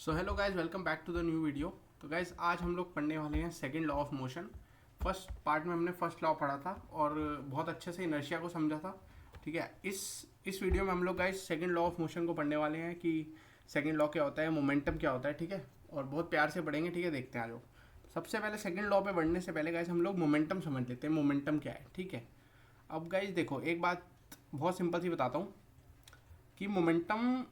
So hello guys, welcome back to the new video. तो guys आज हम लोग पढ़ने वाले हैं second law of motion. First part में हमने फर्स्ट लॉ पढ़ा था और बहुत अच्छे से इनर्शिया को समझा था। ठीक है, इस वीडियो में हम लोग guys second law of motion को पढ़ने वाले हैं कि सेकंड लॉ क्या होता है, मोमेंटम क्या होता है। ठीक है, और बहुत प्यार से पढ़ेंगे। ठीक है, देखते हैं आज। सबसे पहले सेकंड लॉ पे बढ़ने से पहले गाइज हम लोग मोमेंटम समझ लेते हैं, मोमेंटम क्या है। ठीक है, अब गाइज देखो, एक बात बहुत सिंपल सी बताता हूँ कि मोमेंटम,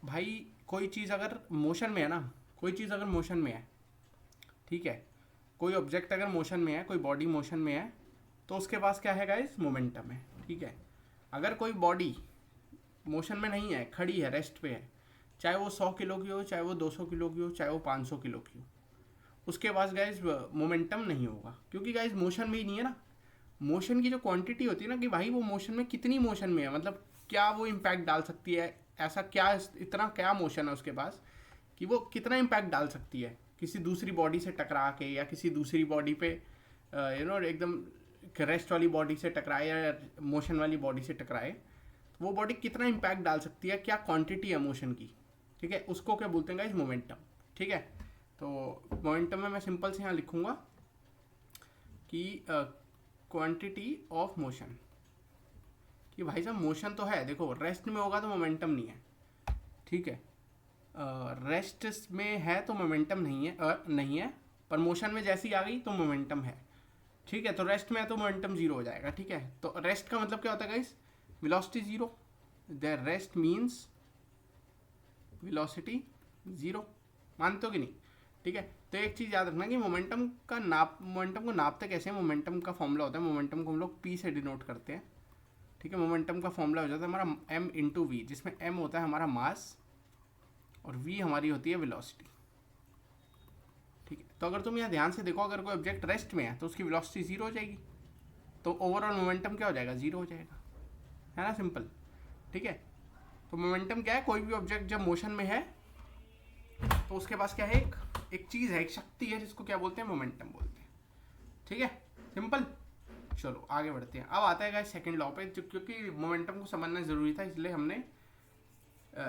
भाई कोई चीज़ अगर मोशन में है ना, कोई चीज़ अगर मोशन में है, ठीक है, कोई ऑब्जेक्ट अगर मोशन में है, कोई बॉडी मोशन में है, तो उसके पास क्या है गाइस, मोमेंटम है। ठीक है, अगर कोई बॉडी मोशन में नहीं है, खड़ी है, रेस्ट पे है, चाहे वो 100 किलो की हो, चाहे वो 200 किलो की हो, चाहे वो 500 किलो की हो, उसके पास गाइस मोमेंटम नहीं होगा, क्योंकि गाइस मोशन में ही नहीं है ना। मोशन की जो क्वांटिटी होती है ना, कि भाई वो मोशन में कितनी मोशन में है, मतलब क्या वो इम्पैक्ट डाल सकती है, ऐसा क्या, इतना क्या मोशन है उसके पास कि वो कितना इम्पैक्ट डाल सकती है किसी दूसरी बॉडी से टकरा के, या किसी दूसरी बॉडी पे एकदम रेस्ट वाली बॉडी से टकराए या मोशन वाली बॉडी से टकराए, तो वो बॉडी कितना इम्पैक्ट डाल सकती है, क्या क्वांटिटी है मोशन की। ठीक है, उसको क्या बोलते हैं गाइस, मोमेंटम। ठीक है, तो मोमेंटम में मैं सिंपल से यहाँ लिखूंगा कि क्वांटिटी ऑफ मोशन, कि भाई साहब मोशन तो है, देखो रेस्ट में होगा तो मोमेंटम नहीं है। ठीक है, रेस्ट में है तो मोमेंटम नहीं है, पर मोशन में जैसी आ गई तो मोमेंटम है। ठीक है, तो रेस्ट में है तो मोमेंटम जीरो हो जाएगा। ठीक है, तो रेस्ट का मतलब क्या होता है guys, velocity zero. The rest means velocity zero. मानते हो कि नहीं? ठीक है, तो एक चीज़ याद रखना कि मोमेंटम को नापते कैसे हैं। मोमेंटम का फॉर्मूला होता है, मोमेंटम को हम लोग पी से डिनोट करते हैं। ठीक है, मोमेंटम का फॉर्मूला हो जाता है हमारा एम इंटू वी, जिसमें एम होता है हमारा मास और वी हमारी होती है वेलोसिटी। ठीक है, तो अगर तुम यहाँ ध्यान से देखो, अगर कोई ऑब्जेक्ट रेस्ट में है तो उसकी वेलोसिटी जीरो हो जाएगी, तो ओवरऑल मोमेंटम क्या हो जाएगा, जीरो हो जाएगा, है ना, सिंपल। ठीक है, तो मोमेंटम क्या है, कोई भी ऑब्जेक्ट जब मोशन में है तो उसके पास क्या है, एक चीज़ है, एक शक्ति है, जिसको क्या बोलते हैं, मोमेंटम बोलते हैं। ठीक है, सिंपल। चलो आगे बढ़ते हैं। अब आता है गाइस सेकंड लॉ पे, क्योंकि मोमेंटम को समझना ज़रूरी था, इसलिए हमने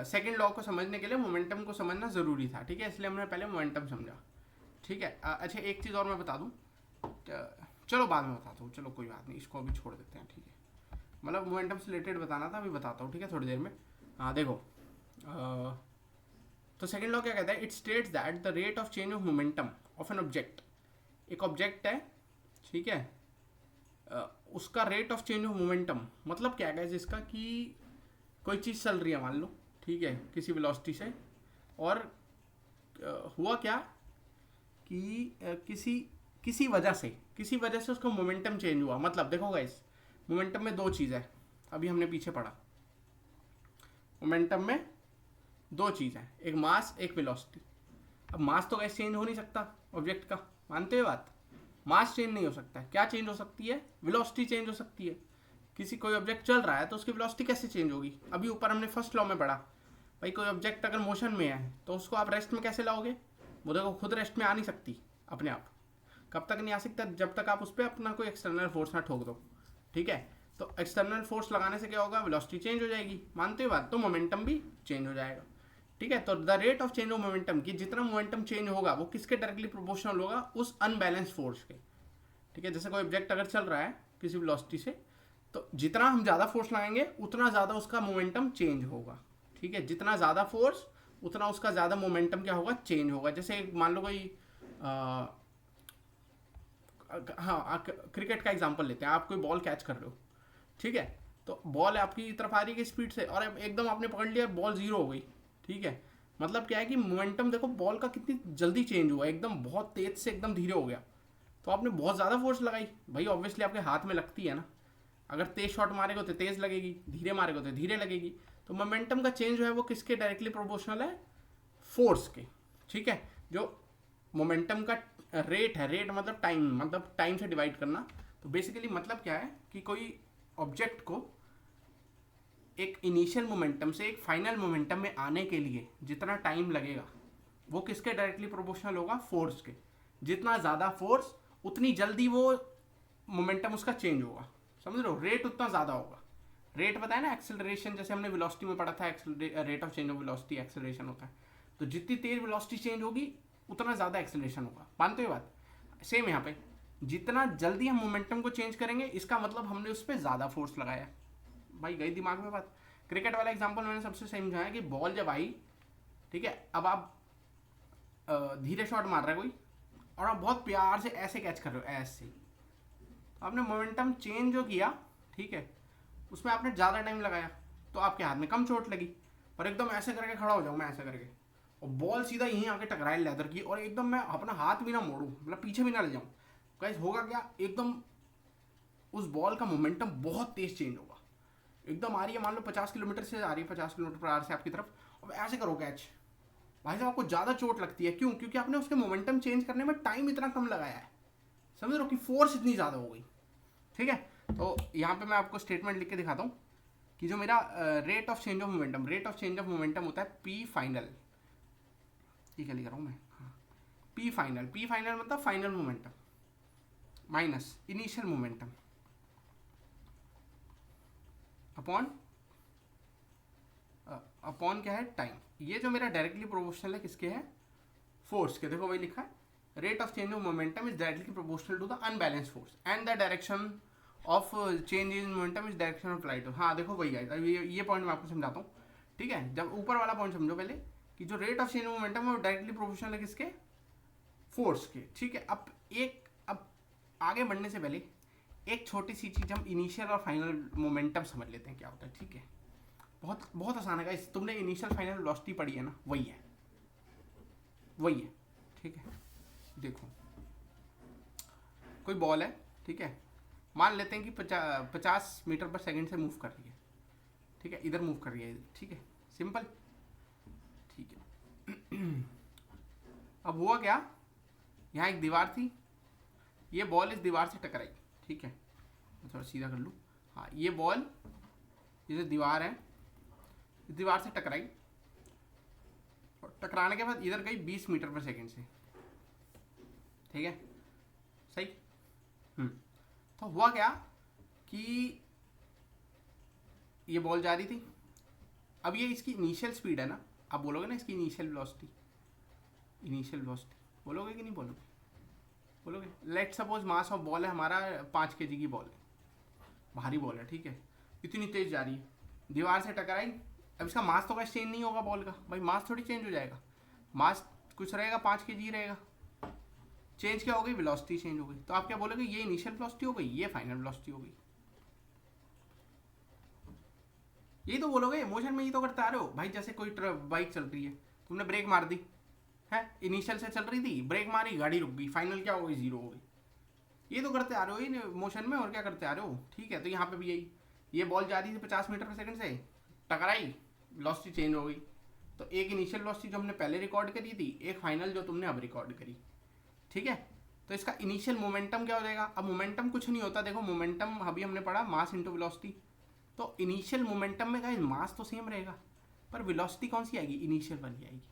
सेकंड लॉ को समझने के लिए मोमेंटम को समझना ज़रूरी था। ठीक है, इसलिए हमने पहले मोमेंटम समझा। ठीक है, अच्छा एक चीज़ और मैं बता दूँ, चलो बाद में बताता हूँ, चलो कोई बात नहीं, इसको अभी छोड़ देते हैं। ठीक है, मतलब मोमेंटम से रिलेटेड बताना था, अभी बताता हूँ। ठीक है, थोड़ी देर में। हाँ देखो, तो सेकंड लॉ क्या कहता है, it states that the rate of change of momentum of an object, एक ऑब्जेक्ट है, ठीक है, उसका rate of change of momentum मतलब क्या है, जिसका कि कोई चीज़ चल रही है मान लो, ठीक है, किसी वेलोसिटी से, और हुआ क्या कि किसी वजह से उसका मोमेंटम चेंज हुआ। मतलब देखो गाइस, मोमेंटम में दो चीज़ है, अभी हमने पीछे पढ़ा, मोमेंटम में दो चीज़ है, एक मास एक वेलोसिटी। अब मास तो गाइस चेंज हो नहीं सकता ऑब्जेक्ट का, मानते हो बात, मास चेंज नहीं हो सकता। क्या चेंज हो सकती है, वेलोसिटी चेंज हो सकती है। किसी कोई ऑब्जेक्ट चल रहा है तो उसकी वेलोसिटी कैसे चेंज होगी, अभी ऊपर हमने फर्स्ट लॉ में पढ़ा, भाई कोई ऑब्जेक्ट अगर मोशन में है तो उसको आप रेस्ट में कैसे लाओगे, वो देखो खुद रेस्ट में आ नहीं सकती अपने आप। कब तक नहीं आ सकता, जब तक आप उस पर अपना कोई एक्सटर्नल फोर्स ना ठोक दो। ठीक है, तो एक्सटर्नल फोर्स लगाने से क्या होगा, वेलोसिटी चेंज हो जाएगी, मानते हो बात, तो मोमेंटम भी चेंज हो जाएगा। ठीक है, तो the rate of change of momentum, की जितना मोमेंटम चेंज होगा वो किसके डायरेक्टली प्रोपोर्शनल होगा, उस अनबैलेंस फोर्स के। ठीक है, जैसे कोई ऑब्जेक्ट अगर चल रहा है किसी वेलोसिटी से, तो जितना हम ज़्यादा फोर्स लगाएंगे उतना ज़्यादा उसका मोमेंटम चेंज होगा। ठीक है, जितना ज़्यादा फोर्स उतना उसका ज़्यादा मोमेंटम क्या होगा, चेंज होगा। जैसे मान लो कोई हाँ, क्रिकेट का एग्जांपल लेते हैं, आप कोई बॉल कैच कर रहे हो, ठीक है, तो बॉल आपकी तरफ आ रही है स्पीड से, और एकदम आपने पकड़ लिया, बॉल जीरो हो गई। ठीक है, मतलब क्या है कि मोमेंटम देखो बॉल का कितनी जल्दी चेंज हुआ, एकदम बहुत तेज से एकदम धीरे हो गया, तो आपने बहुत ज़्यादा फोर्स लगाई, भाई ऑब्वियसली आपके हाथ में लगती है ना, अगर तेज शॉट मारेगा तो तेज लगेगी, धीरे मारेगा तो धीरे लगेगी। तो मोमेंटम का चेंज जो है वो किसके डायरेक्टली प्रोपोर्शनल है, फोर्स के। ठीक है, जो मोमेंटम का रेट है, रेट मतलब टाइम से डिवाइड करना, तो बेसिकली मतलब क्या है कि कोई ऑब्जेक्ट को एक इनिशियल मोमेंटम से एक फाइनल मोमेंटम में आने के लिए जितना टाइम लगेगा वो किसके डायरेक्टली प्रोपोर्शनल होगा, फोर्स के। जितना ज़्यादा फोर्स उतनी जल्दी वो मोमेंटम उसका चेंज होगा, समझ रहे हो, रेट उतना ज़्यादा होगा। रेट पता है ना, एक्सेलरेशन, जैसे हमने वेलोसिटी में पढ़ा था, rate of change of velocity acceleration होता है, तो जितनी तेज वेलोसिटी चेंज होगी उतना ज़्यादा एक्सेलरेशन होगा। मानते हो बात? सेम यहाँ पे जितना जल्दी हम मोमेंटम को चेंज करेंगे इसका मतलब हमने उस पर ज़्यादा फोर्स लगाया। भाई गई दिमाग में बात? क्रिकेट वाला एग्जाम्पल मैंने सबसे सही समझाया कि बॉल जब आई, ठीक है, अब आप धीरे शॉट मार रहे कोई और आप बहुत प्यार से ऐसे कैच कर रहे हो, ऐसे आपने मोमेंटम चेंज जो किया, ठीक है, उसमें आपने ज़्यादा टाइम लगाया तो आपके हाथ में कम चोट लगी। पर एकदम ऐसे करके खड़ा हो जाऊँ मैं, ऐसे करके, और बॉल सीधा यहीं आके टकराए लेदर की, और एकदम मैं अपना हाथ भी ना मोड़ूँ, मतलब पीछे भी ना ले जाऊँ, गाइस होगा क्या? एकदम उस बॉल का मोमेंटम बहुत तेज चेंज होगा। एकदम आ रही है, मान लो 50 किलोमीटर से आ रही है, 50 किलोमीटर पर आवर से आपकी तरफ, अब ऐसे करो कैच, भाई साहब आपको ज़्यादा चोट लगती है। क्यों? क्योंकि आपने उसके मोमेंटम चेंज करने में टाइम इतना कम लगाया है। समझ रहे हो कि फोर्स इतनी ज़्यादा हो गई। ठीक है, तो यहाँ पे मैं आपको स्टेटमेंट लिख के दिखाता हूँ कि जो मेरा rate of change of momentum, rate of change of momentum होता है पी फाइनल, ठीक है लिख रहा हूँ मैं, हाँ, पी फाइनल, पी फाइनल मतलब final momentum minus initial momentum upon upon क्या है? टाइम। ये जो मेरा डायरेक्टली प्रोपोर्शनल है किसके है? फोर्स के। देखो वही लिखा है, rate of change of momentum is directly proportional to the unbalance force and the direction of change in momentum is direction of flight. हाँ देखो वही है, ये पॉइंट मैं आपको समझाता हूँ। ठीक है, जब ऊपर वाला पॉइंट समझो पहले कि जो rate of change of momentum है वो डायरेक्टली प्रोपोर्शनल है किसके? फोर्स के। ठीक है, अब आगे बढ़ने से पहले एक छोटी सी चीज़ हम इनिशियल और फाइनल मोमेंटम समझ लेते हैं क्या होता है। ठीक है, बहुत बहुत आसान है गाइस, तुमने इनिशियल फाइनल वेलोसिटी पढ़ी है ना, वही है वही है। ठीक है, देखो कोई बॉल है, ठीक है, मान लेते हैं कि 50 मीटर पर सेकंड से मूव कर रही है। ठीक है, इधर मूव कर रही है इधर। ठीक है, सिंपल। ठीक है अब हुआ क्या, यहाँ एक दीवार थी, ये बॉल इस दीवार से टकराई। ठीक है, मैं थोड़ा सीधा कर लूँ, हाँ, ये बॉल, ये जो दीवार है, इस दीवार से टकराई, और टकराने के बाद इधर गई 20 मीटर पर सेकंड से। ठीक है, सही। तो हुआ क्या कि ये बॉल जा रही थी, अब ये इसकी इनिशियल स्पीड है ना, आप बोलोगे ना इसकी इनिशियल वेलोसिटी, इनिशियल वेलोसिटी बोलोगे कि नहीं बोलोगे? बोलोगे। Let suppose mass of ball है हमारा 5 kg की बॉल है, भारी बॉल है। ठीक है, इतनी तेज जा रही है, दीवार से टकराई। अब इसका मास तो कैसे चेंज नहीं होगा बॉल का, भाई मास थोड़ी चेंज हो जाएगा, मास कुछ रहेगा, 5 kg रहेगा। चेंज क्या हो गई? वेलोसिटी चेंज हो गई। तो आप क्या बोलोगे? ये इनिशियल वेलोसिटी हो गई, ये फाइनल वेलोसिटी हो गई। यही तो बोलोगे, मोशन में यही तो करते आ रहे हो भाई। जैसे कोई बाइक चल रही है, तुमने ब्रेक मार दी है, इनिशियल से चल रही थी, ब्रेक मारी, गाड़ी रुक गई, फाइनल क्या हो गई? 0 हो गई। ये तो करते आ रहे हो ये मोशन में, और क्या करते आ रहे हो। ठीक है, तो यहाँ पे भी यही, ये बॉल जा रही थी 50 मीटर पर सेकंड से, टकराई, वेलोसिटी चेंज हो गई। तो एक इनिशियल वेलोसिटी जो हमने पहले रिकॉर्ड करी थी, एक फाइनल जो तुमने अब रिकॉर्ड करी। ठीक है, तो इसका इनिशियल मोमेंटम क्या हो जाएगा? अब मोमेंटम कुछ नहीं होता, देखो मोमेंटम अभी हमने पढ़ा मास इंटू वेलोसिटी। तो इनिशियल मोमेंटम में गाइस मास तो सेम रहेगा, पर वेलोसिटी कौन सी आएगी? इनिशियल वाली आएगी।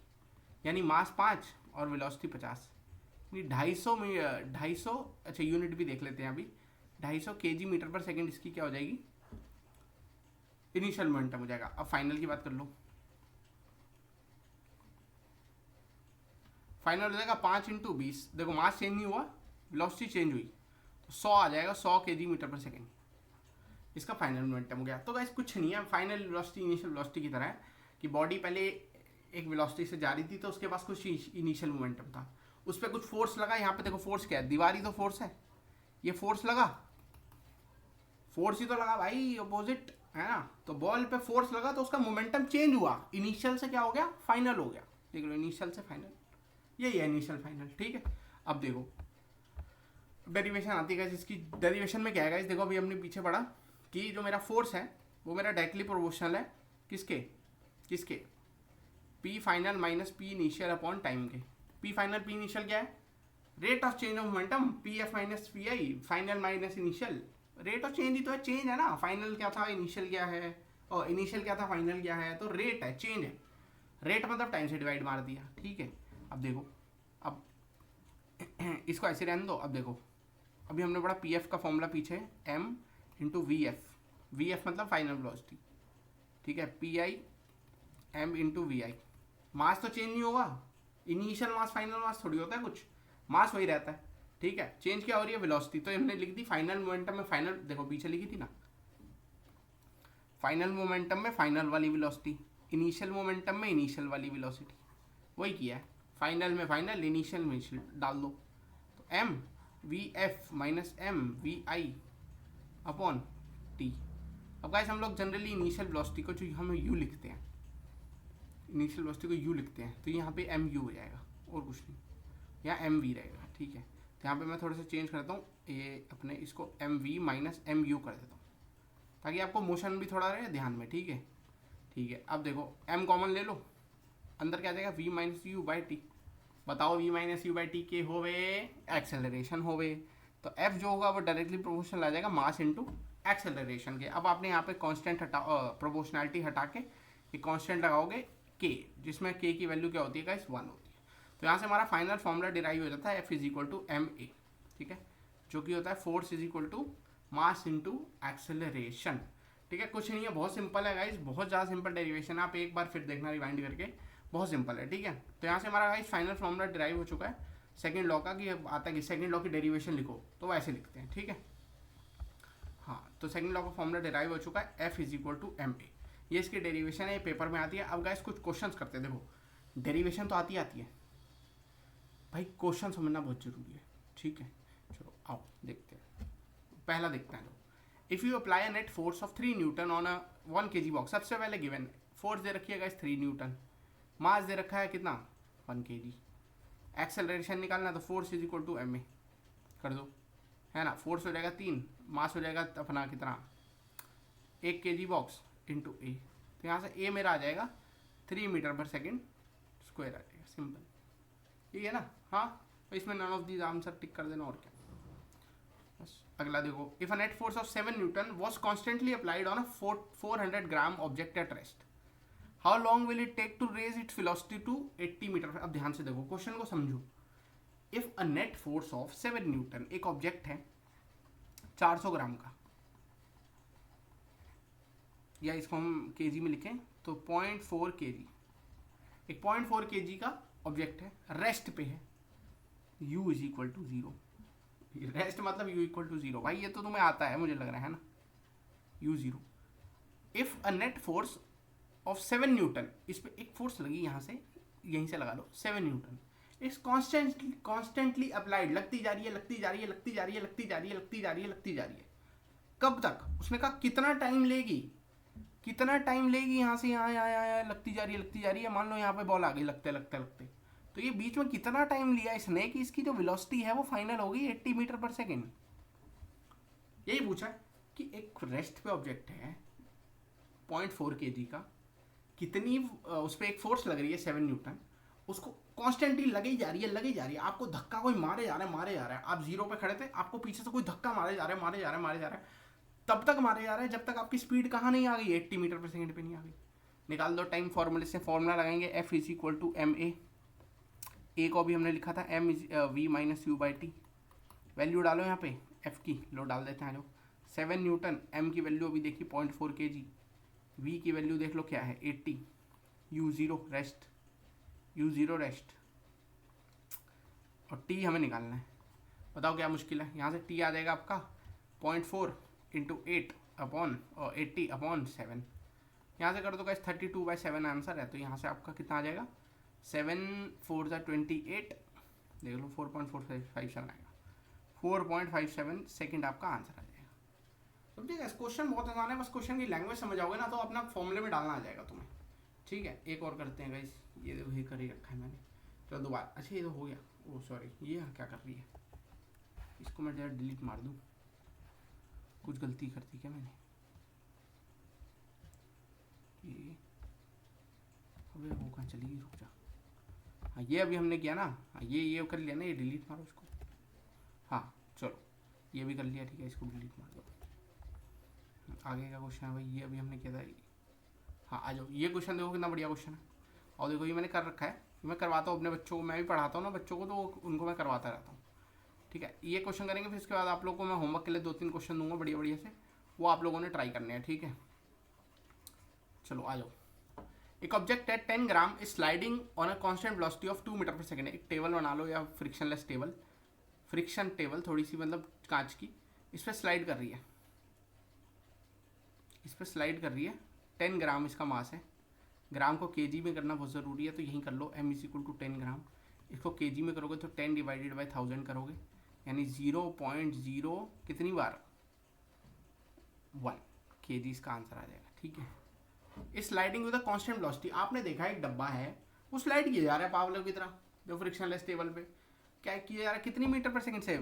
यानी मास 5 और वेलोसिटी 50, यानी 250, अच्छा यूनिट भी देख लेते हैं अभी, 250 kg मीटर पर सेकंड इसकी क्या हो जाएगी? इनिशियल मोमेंटम हो जाएगा। अब फाइनल की बात कर लो, फाइनल हो जाएगा 5 × 20। देखो मास चेंज नहीं हुआ, वेलोसिटी चेंज हुई, तो 100 आ जाएगा, 100 kg मीटर पर सेकंड, इसका फाइनल मोमेंटम हो गया। तो गाइस कुछ नहीं है, फाइनल वेलोसिटी इनिशियल वेलोसिटी की तरह है कि बॉडी पहले एक वेलोसिटी से जा रही थी, तो उसके पास कुछ इनिशियल मोमेंटम था, उस पर कुछ फोर्स लगा। यहाँ पे देखो फोर्स क्या है? दीवार ही तो फोर्स है, ये फोर्स लगा, फोर्स ही तो लगा भाई, अपोजिट है ना। तो बॉल पे फोर्स लगा तो उसका मोमेंटम चेंज हुआ, इनिशियल से क्या हो गया? फाइनल हो गया। देख लो, इनिशियल से फाइनल, यही है इनिशियल फाइनल। ठीक है, अब देखो डेरिवेशन आती है इसकी। डेरिवेशन में क्या है गाइस? देखो अभी हमने पीछे पढ़ा कि जो मेरा फोर्स है वो मेरा डायरेक्टली प्रोपोर्शनल है किसके? किसके? P final minus P initial upon time के। पी फाइनल पी इनिशियल क्या है? Rate of change of momentum, P F minus P I, final minus initial. Rate of change ही तो है, चेंज है ना, फाइनल क्या था इनिशियल क्या है, और इनिशियल क्या था फाइनल क्या है, तो रेट है, चेंज है। रेट मतलब टाइम से डिवाइड मार दिया। ठीक है, अब देखो, अब इसको ऐसे रहने दो। अब देखो, अभी हमने पढ़ा पी एफ का फॉर्मूला पीछे, M into V F, V F मतलब फाइनल वेलोसिटी। ठीक है, P I M into V I, mass तो चेंज नहीं होगा, इनिशियल मास फाइनल मास थोड़ी होता है कुछ, मास वही रहता है, ठीक है। चेंज क्या हो रही है, वेलोसिटी। तो हमने लिख दी फाइनल मोमेंटम में फाइनल, देखो पीछे लिखी थी ना, फाइनल मोमेंटम में फाइनल वाली वेलोसिटी, इनिशियल मोमेंटम में इनिशियल वाली वेलोसिटी, वही किया है। फाइनल में फाइनल, इनिशियल में इनिशियल डाल दो। तो M V F minus M V I upon T. अब गाइस हम लोग जनरली इनिशियल वेलोसिटी को जो हम यू लिखते हैं, इनिशियल वेलोसिटी को यू लिखते हैं, तो यहाँ पे एम यू हो जाएगा और कुछ नहीं, यहाँ एम वी रहेगा, ठीक है। तो यहाँ पे मैं थोड़ा सा चेंज करता हूँ, ये अपने इसको M V minus M U कर देता हूँ, ताकि आपको मोशन भी थोड़ा रहे ध्यान में, ठीक है। ठीक है, अब देखो एम कॉमन ले लो, अंदर क्या आ जाएगा, V minus U by T. बताओ V minus U by T के होवे एक्सेलरेशन होवे, तो एफ जो होगा वो डायरेक्टली प्रोपोर्शनल आ जाएगा मास इंटू एक्सेलरेशन के। अब आपने यहाँ पे कांस्टेंट हटा, प्रोपोर्शनैलिटी हटा के ये कांस्टेंट लगाओगे के, जिसमें के की वैल्यू क्या होती है गाइस, 1 होती है। तो यहाँ से हमारा फाइनल फॉर्मूला डिराइव हो जाता है F is equal to M A, ठीक है, जो कि होता है force is equal to mass into acceleration, ठीक है। कुछ नहीं है, बहुत सिंपल है गाइस, बहुत ज़्यादा सिंपल डेरिवेशन है, आप एक बार फिर देखना रिवाइंड करके, बहुत सिंपल है, ठीक है। तो यहाँ से हमारा गाइस फाइनल फॉर्मूला डिराइव हो चुका है सेकंड लॉ का, कि आता है कि सेकंड लॉ की डेरिवेशन लिखो तो वैसे लिखते हैं, ठीक है। हाँ, तो सेकंड लॉ का फॉर्मूला डिराइव हो चुका है, F is equal to M A, ये इसकी डेरिवेशन है, ये पेपर में आती है। अब गाइस कुछ क्वेश्चंस करते हैं, देखो डेरिवेशन तो आती है भाई, क्वेश्चन समझना बहुत जरूरी है, ठीक है। चलो आओ देखते हैं, पहला देखते हैं। If you apply a net force of 3 Newton on a 1 kg box, सबसे पहले गिवन फोर्स दे रखी है गाइस 3 न्यूटन, मास दे रखा है कितना 1 kg, एक्सेलरेशन निकालना है तो force is equal to M A कर दो, है ना। फोर्स हो जाएगा 3, मास हो जाएगा अपना कितना 1 kg बॉक्स इंटू ए, तो यहाँ से ए मेरा आ जाएगा 3 मीटर पर सेकेंड स्क्वायर आ जाएगा, सिंपल, ठीक है ना। हाँ, तो इसमें none of these answer tick कर देना और क्या। बस अगला देखो, if a net force of 7 newton was constantly applied on a 400 gram object at rest, how long will it take to raise its velocity to 80 metre. अब ध्यान से देखो, क्वेश्चन को समझो। If a net force of 7 newton, एक object है 400 ग्राम का, या इसको हम केजी में लिखें तो 0.4 kg, एक 0.4 kg का ऑब्जेक्ट है, रेस्ट पे है, u is equal to 0, rest मतलब u इक्वल टू 0, भाई ये तो तुम्हें आता है मुझे लग रहा है ना, u 0। If a net force of 7 Newton, इस पे एक फोर्स लगी यहाँ से, यहीं से लगा लो 7 न्यूटन, इस कॉन्स्टेंटली अप्लाइड, लगती जा रही है लगती जा रही है लगती जा रही है लगती जा रही है लगती जा रही है लगती जा रही है, कब तक, उसने कहा कितना टाइम लेगी, कितना टाइम लेगी, यहाँ से यहाँ लगती जा रही है, मान लो यहाँ पे बॉल आ गई लगते लगते लगते, तो ये बीच में कितना टाइम लिया इसने कि इसकी जो वेलोसिटी है वो फाइनल होगी 80 मीटर पर सेकेंड। यही पूछा कि एक रेस्ट पे ऑब्जेक्ट है 0.4 kg का, कितनी उस पर एक फोर्स लग रही है 7 न्यूटन, उसको कॉन्स्टेंटली लगी जा रही है, आपको धक्का कोई मारे जा रहा है, आप 0 पे खड़े थे, आपको पीछे से कोई धक्का मारे जा रहा है, तब तक मारे जा रहे हैं जब तक आपकी स्पीड कहाँ नहीं आ गई, 80 मीटर पर सेकेंड पे नहीं आ गई। निकाल दो टाइम फॉर्मूले से, फॉर्मूला लगाएंगे F is equal to M A को भी हमने लिखा था M is V minus U by T, value डालो यहाँ पे एफ की, लो डाल देते हैं, लो 7 न्यूटन, एम की वैल्यू अभी देखी 0.4 kg, वी की वैल्यू देख लो क्या है 80, u0 रेस्ट, और टी हमें निकालना है। बताओ क्या मुश्किल है, यहाँ से टी आ जाएगा आपका 0.4 इंटू 8 अपॉन 80 अपॉन 7, यहाँ से कर दो गाइस 32/7 आंसर है, तो यहाँ से आपका कितना आ जाएगा 7 4 28, देख लो 4.457 आएगा, 4.57 सेकेंड आपका आंसर आ जाएगा। समझिएगा, इस क्वेश्चन बहुत आसान है, बस क्वेश्चन की लैंग्वेज समझ आओगे ना तो अपना फॉर्मूले में डालना आ जाएगा तुम्हें, ठीक है। एक और करते हैं गाइस, ये देखो ये कर ही रखा है मैंने, चलो दोबारा, अच्छा ये तो हो गया, ओ सॉरी ये क्या कर रही है, इसको मैं जरा डिलीट मार दूँ, कुछ गलती कर दी क्या मैंने, ये अबे वो कहाँ चली गई, रुक जा, हाँ ये अभी हमने किया ना, हाँ ये कर लिया ना, ये डिलीट मारो इसको, हाँ चलो ये भी कर लिया, ठीक है, इसको डिलीट मार दो। आगे का क्वेश्चन है भाई, ये अभी हमने किया था, हाँ आ जाओ, ये क्वेश्चन देखो कितना बढ़िया क्वेश्चन है, और देखो ये मैंने कर रखा है, मैं करवाता हूँ अपने बच्चों को, मैं भी पढ़ाता हूँ ना बच्चों को, तो उनको मैं करवाता रहता हूँ, ठीक है। ये क्वेश्चन करेंगे, फिर इसके बाद आप लोगों को मैं होमवर्क के लिए 2-3 क्वेश्चन दूंगा बढ़िया से, वो आप लोगों ने ट्राई करने हैं, ठीक है। चलो आ जाओ, एक ऑब्जेक्ट है 10 gram is sliding on a constant velocity of 2 metre per second. एक टेबल बना लो या फ्रिक्शनलेस टेबल, फ्रिक्शन टेबल थोड़ी सी मतलब कांच की, इस पर स्लाइड कर रही है, इस पर स्लाइड कर रही है। 10 ग्राम इसका मास है। ग्राम को केजी में करना बहुत ज़रूरी है, तो यहीं कर लो, m = 10 ग्राम। इसको केजी में करोगे तो 10 डिवाइडेड बाई 1000 करोगे, यानी 0.0 कितनी बार 1 केजी इसका आंसर आ जाएगा। ठीक है, इस sliding with a constant velocity, आपने देखा एक डब्बा है वो स्लाइड किया जा रहा है पावलों की तरह, जो फ्रिक्शनलेस टेबल पे क्या किया जा रहा है, कितनी मीटर पर सेकंड से,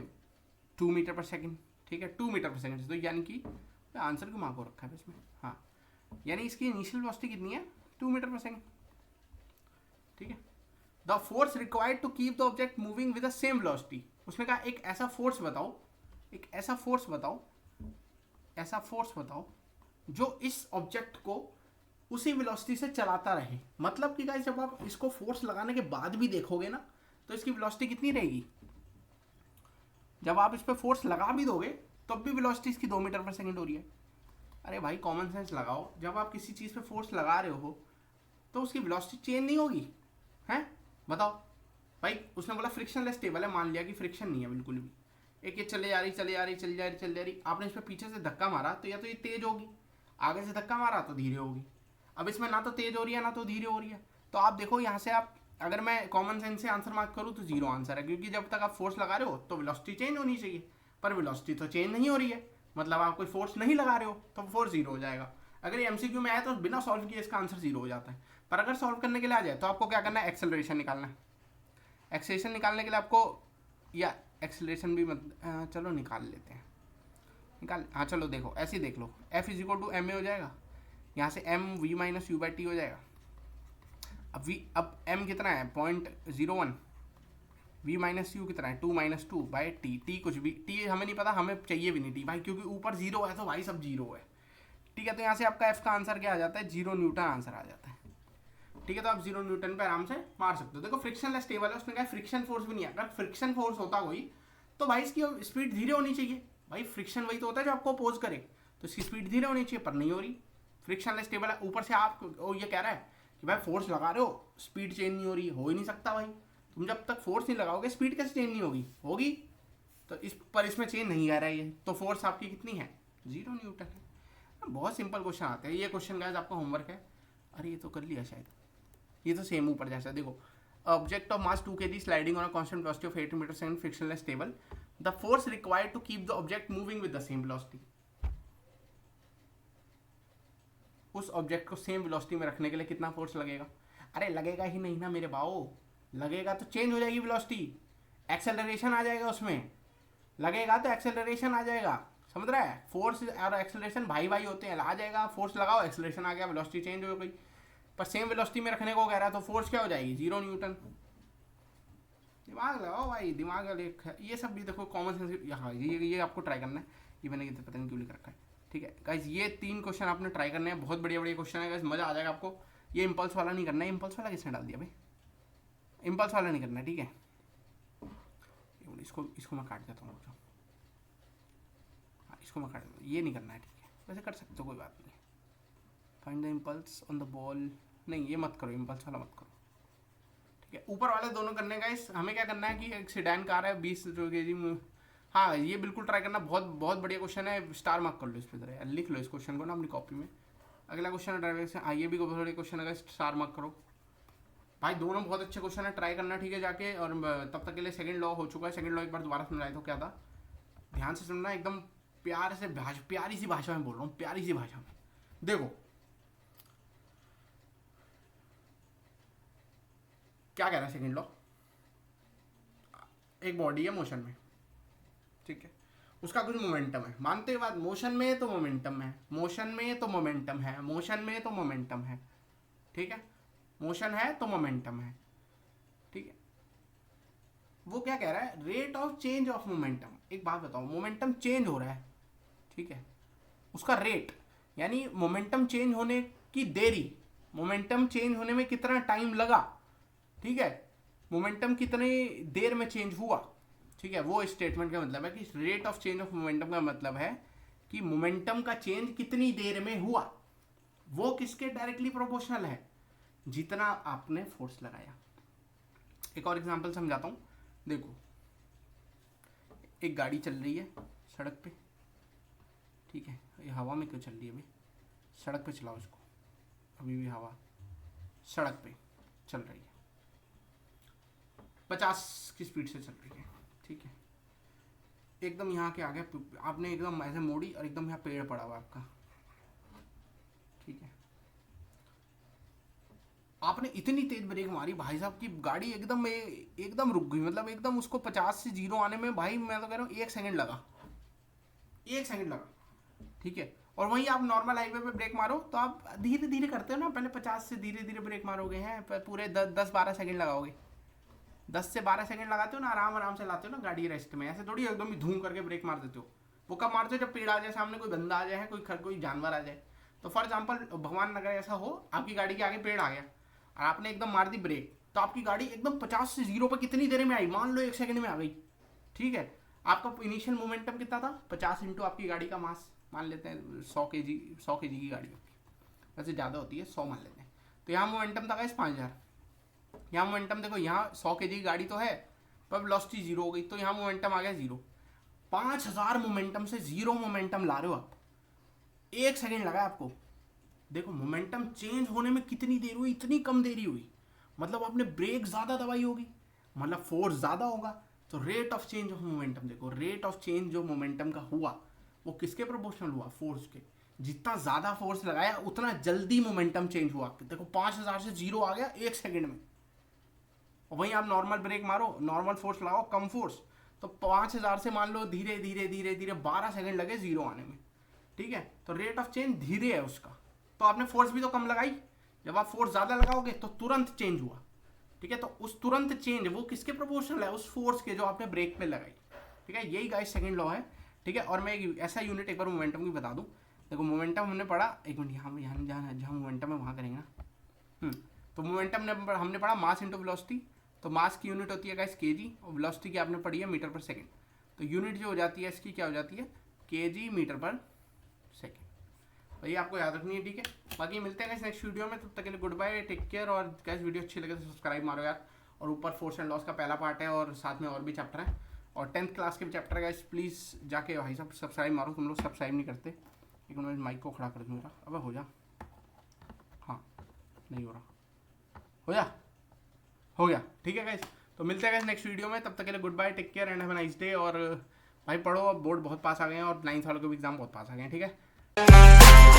2 मीटर पर सेकंड। ठीक है, 2 मीटर पर सेकंड से, तो यानी कि आंसर क्यों मार्क हो रखा है इसमें, हाँ, यानी इसकी इनिशियल वेलोसिटी कितनी है, 2 मीटर पर सेकंड। ठीक है, the force required to keep the object moving with the same velocity, उसने कहा एक ऐसा फोर्स बताओ, एक ऐसा फोर्स बताओ, ऐसा फोर्स बताओ जो इस ऑब्जेक्ट को उसी वेलोसिटी से चलाता रहे। मतलब कि गाइस जब आप इसको फोर्स लगाने के बाद भी देखोगे ना, तो इसकी वेलोसिटी कितनी रहेगी, जब आप इस पर फोर्स लगा भी दोगे तब भी वेलोसिटी इसकी 2 मीटर पर सेकंड हो रही है। अरे भाई कॉमन सेंस लगाओ, जब आप किसी चीज़ पे फोर्स लगा रहे हो तो उसकी वेलोसिटी चेंज नहीं होगी, हैं बताओ भाई। उसने बोला फ्रिक्शनलेस टेबल है, मान लिया कि फ्रिक्शन नहीं है बिल्कुल भी, एक ये चले जा रही चले जा रही चली जा रही चली जा रही, आपने इस पर पीछे से धक्का मारा तो या तो ये तेज होगी, आगे से धक्का मारा तो धीरे होगी। अब इसमें ना तो तेज हो रही है ना तो धीरे हो रही है, तो आप देखो यहाँ से आप, अगर मैं कॉमन सेंस से आंसर मार्क करूँ तो 0 आंसर है, क्योंकि जब तक आप फोर्स लगा रहे हो तो वेलोसिटी चेंज होनी चाहिए, पर वेलोसिटी तो चेंज नहीं हो रही है, मतलब आप कोई फोर्स नहीं लगा रहे हो तो फोर्स 0 हो जाएगा। अगर ये एमसीक्यू में आया तो बिना सॉल्व किए इसका आंसर 0 हो जाता है, पर अगर सॉल्व करने के लिए आ जाए तो आपको क्या करना है, एक्सेलरेशन निकालना है। एक्सेलरेशन निकालने के लिए आपको, या एक्सेलरेशन भी चलो निकाल लेते हैं, निकाल, हाँ चलो देखो ऐसे ही देख लो, F = ma हो जाएगा, यहाँ से m v - u/t हो जाएगा। अब m कितना है 0.01, v - u कितना है 2 - 2/t, t कुछ भी, t हमें नहीं पता, हमें चाहिए भी नहीं t भाई, क्योंकि ऊपर 0 है तो भाई सब 0 है। ठीक है, तो यहाँ से आपका f का आंसर क्या आ जाता है, 0 न्यूटन आंसर आ जाता है। ठीक है, तो आप 0 न्यूटन पे आराम से मार सकते हो। देखो फ्रिक्शनलेस टेबल है, उसने कहा फ्रिक्शन फोर्स भी नहीं है, अगर फ्रिक्शन फोर्स होता कोई तो भाई इसकी स्पीड धीरे होनी चाहिए, भाई फ्रिक्शन वही तो होता है जो आपको अपोज करे, तो इसकी स्पीड धीरे होनी चाहिए, पर नहीं हो रही। फ्रिक्शनलेस टेबल है, ऊपर से आप ये कह रहा है कि भाई फोर्स लगा रहे हो स्पीड चेंज नहीं हो रही, हो ही नहीं सकता भाई, तुम जब तक फोर्स नहीं लगाओगे स्पीड कैसे चेंज नहीं होगी, होगी तो इस पर, इसमें चेंज नहीं आ रहा है ये, तो फोर्स आपकी कितनी है 0 न्यूटन है। बहुत सिंपल क्वेश्चन आते हैं, ये क्वेश्चन गाइस आपका होमवर्क है। अरे ये तो कर लिया शायद, ये तो सेम ऊपर जैसा, देखो object of mass 2 kg sliding on a constant velocity of 8 metre second frictionless table, the force required to keep the object moving with the same velocity. उस ऑब्जेक्ट को सेम वेलोसिटी में रखने के लिए कितना फोर्स लगेगा। अरे लगेगा ही नहीं ना मेरे भाओ, लगेगा तो चेंज हो जाएगी वेलोसिटी, एक्सेलरेशन आ जाएगा उसमें, लगेगा तो एक्सेलरेशन आ जाएगा, समझ रहा है। फोर्स और एक्सेलरेशन भाई भाई होते हैं, आ जाएगा फोर्स लगाओ एक्सेलरेशन आ गया, वेलोसिटी चेंज हो गई, पर सेम वेलोसिटी में रखने को कह रहा है तो फोर्स क्या हो जाएगी 0 न्यूटन। दिमाग लगाओ भाई, दिमाग ये सब भी देखो कॉमन सेंस। हाँ ये आपको ट्राई करना है, ये मैंने पता नहीं क्यों लिख रखा है। ठीक है गाइज, ये 3 क्वेश्चन आपने ट्राई करने हैं, बहुत बढ़िया बढ़िया क्वेश्चन है गाइज, मजा आ जाएगा आपको। ये इम्पल्स वाला नहीं करना है, इम्पल्स वाला किसने डाल दिया भाई, इम्पल्स वाला नहीं करना है। ठीक है, इसको मैं काट देता हूँ, हाँ इसको मैं काट देता हूँ, ये नहीं करना है। ठीक है, वैसे कर सकते हो कोई बात नहीं। Find the impulse on the ball, नहीं ये मत करो, इम्पल्स वाला मत करो। ठीक है, ऊपर वाले दोनों करने का। हमें क्या करना है कि एक सेडान कार है 20 kg, हाँ ये बिल्कुल ट्राई करना, बहुत बहुत बढ़िया क्वेश्चन है, स्टार मार्क कर लो इस पर, लिख लो इस क्वेश्चन को ना अपनी कॉपी में। अगला क्वेश्चन है ड्राइविंग से, हाँ ये भी बहुत बढ़िया क्वेश्चन है, स्टार मार्क करो भाई, दोनों बहुत अच्छे क्वेश्चन है, ट्राई करना। ठीक है जाके, और तब तक के लिए सेकंड लॉ हो चुका है, सेकंड लॉ एक बार दोबारा समझाए तो क्या था, ध्यान से सुनना, एकदम प्यार से प्यारी सी भाषा में बोल रहा हूँ, प्यारी सी भाषा में। देखो क्या कह रहा है सेकंड लॉ, एक बॉडी है मोशन में, ठीक है, उसका कुछ मोमेंटम है, मानते हैं बात, मोशन में तो मोमेंटम है, मोशन में तो मोमेंटम है, मोशन में तो मोमेंटम है। ठीक है, मोशन है तो मोमेंटम है। ठीक है, वो क्या कह रहा है, rate of change of momentum. एक बात बताओ, मोमेंटम चेंज हो रहा है, ठीक है, उसका रेट यानी मोमेंटम चेंज होने की देरी, मोमेंटम चेंज होने में कितना टाइम लगा, ठीक है, मोमेंटम कितनी देर में चेंज हुआ। ठीक है, वो स्टेटमेंट का मतलब है कि rate of change of momentum का मतलब है कि मोमेंटम का चेंज कितनी देर में हुआ, वो किसके डायरेक्टली प्रोपोर्शनल है, जितना आपने फोर्स लगाया। एक और एग्जांपल समझाता हूँ। देखो, एक गाड़ी चल रही है सड़क पे, ठीक है, ये हवा में क्यों चल रही है भाई, सड़क पे चलाओ इसको, अभी भी हवा सड़क पे चल रही है, 50 की स्पीड से चल रही है, ठीक है, एकदम यहाँ के आगे आपने एकदम ऐसे मोड़ी और एकदम यहाँ पेड़ पड़ा हुआ आपका, ठीक है, आपने इतनी तेज ब्रेक मारी भाई साहब की गाड़ी एकदम रुक गई, मतलब एकदम उसको 50 से 0 आने में भाई मैं तो कह रहा हूँ 1 सेकंड लगा, 1 सेकंड लगा, ठीक है। और वहीं आप नॉर्मल हाईवे पे ब्रेक मारो तो आप धीरे धीरे करते हो ना, पहले 50 से धीरे धीरे ब्रेक मारोगे हैं, पूरे 10-12 सेकंड लगाओगे, 10 से 12 सेकंड लगाते हो ना, आराम आराम से लाते हो ना गाड़ी रेस्ट में, ऐसे थोड़ी एकदम ही धूम करके ब्रेक मार देते हो। वो कब मारते हो, जब पेड़ आ जाए सामने, कोई बंदा आ जाए, कोई जानवर आ जाए। तो फॉर एग्जाम्पल भगवान न करे ऐसा हो, आपकी गाड़ी के आगे पेड़ आ गया और आपने एकदम मार दी ब्रेक, तो आपकी गाड़ी एकदम 50 से 0 पर कितनी देर में आई, मान लो 1 सेकंड में आ गई, ठीक है। आपका इनिशियल मोमेंटम कितना था, 50 इंटू आपकी गाड़ी का मास, मान लेते हैं 100 kg की गाड़ी होती है, वैसे ज़्यादा होती है, 100 मान लेते हैं। तो यहाँ मोमेंटम था गाइस 5000, यहाँ मोमेंटम देखो, यहाँ 100 kg की गाड़ी तो है पर वेलोसिटी 0 हो गई, तो यहाँ मोमेंटम आ गया 0। 5000 मोमेंटम से 0 मोमेंटम ला रहे हो आप, 1 सेकंड लगा आपको। देखो मोमेंटम चेंज होने में कितनी देर हुई, इतनी कम देरी हुई, मतलब आपने ब्रेक ज़्यादा दबाई होगी, मतलब फोर्स ज़्यादा होगा, तो rate of change of momentum देखो, रेट ऑफ चेंज जो मोमेंटम का हुआ वो किसके प्रोपोर्शनल हुआ, फोर्स के। जितना ज़्यादा फोर्स लगाया उतना जल्दी मोमेंटम चेंज हुआ। देखो 5000 से 0 आ गया 1 सेकंड में, और वहीं आप नॉर्मल ब्रेक मारो, नॉर्मल फोर्स लगाओ, कम फोर्स, तो 5000 से मान लो धीरे धीरे धीरे धीरे 12 सेकंड लगे 0 आने में, ठीक है। तो रेट ऑफ चेंज धीरे है उसका, तो आपने फोर्स भी तो कम लगाई, जब आप फोर्स ज़्यादा लगाओगे तो तुरंत चेंज हुआ, ठीक है। तो उस तुरंत चेंज वो किसके प्रोपोर्शनल है, उस फोर्स के जो आपने ब्रेक पे लगाई, ठीक है। यही गाइस सेकंड लॉ है, ठीक है। और मैं एक ऐसा यूनिट एक बार मोमेंटम की बता दूं। देखो मोमेंटम हमने पढ़ा, एक मिनट, यहाँ जहाँ मोमेंटम है वहाँ करेंगे ना। तो मोमेंटम हमने पढ़ा मास इंटू वेलोसिटी, तो मास की यूनिट होती है गाइस केजी, और वेलोसिटी की आपने पढ़ी है मीटर पर सेकंड। तो यूनिट जो हो जाती है इसकी क्या हो जाती है, केजी मीटर पर सेकंड। तो ये आपको याद रखनी है, ठीक है। बाकी मिलते हैं नेक्स्ट वीडियो में, तब तक के लिए गुड बाय, टेक केयर। और गाइस वीडियो अच्छी लगे तो सब्सक्राइब मारो यार। और ऊपर फोर्स एंड लॉस का पहला पार्ट है और साथ में और भी चैप्टर है, और 10th क्लास के भी चैप्टर है गाइस। प्लीज़ जाके भाई साहब सब्सक्राइब मारो, तुम लोग सब्सक्राइब नहीं करते। एक मिनट माइक को खड़ा कर दूँ मेरा, अब हो जा, हाँ नहीं हो रहा, हो गया, ठीक है गाइस। तो मिलते हैं गाइस नेक्स्ट वीडियो में, तब तक के लिए goodbye, take care and have a nice day. और भाई पढ़ो, अब बोर्ड बहुत पास आ गए हैं और 9th वालों के भी एग्जाम बहुत पास आ गए हैं, ठीक है।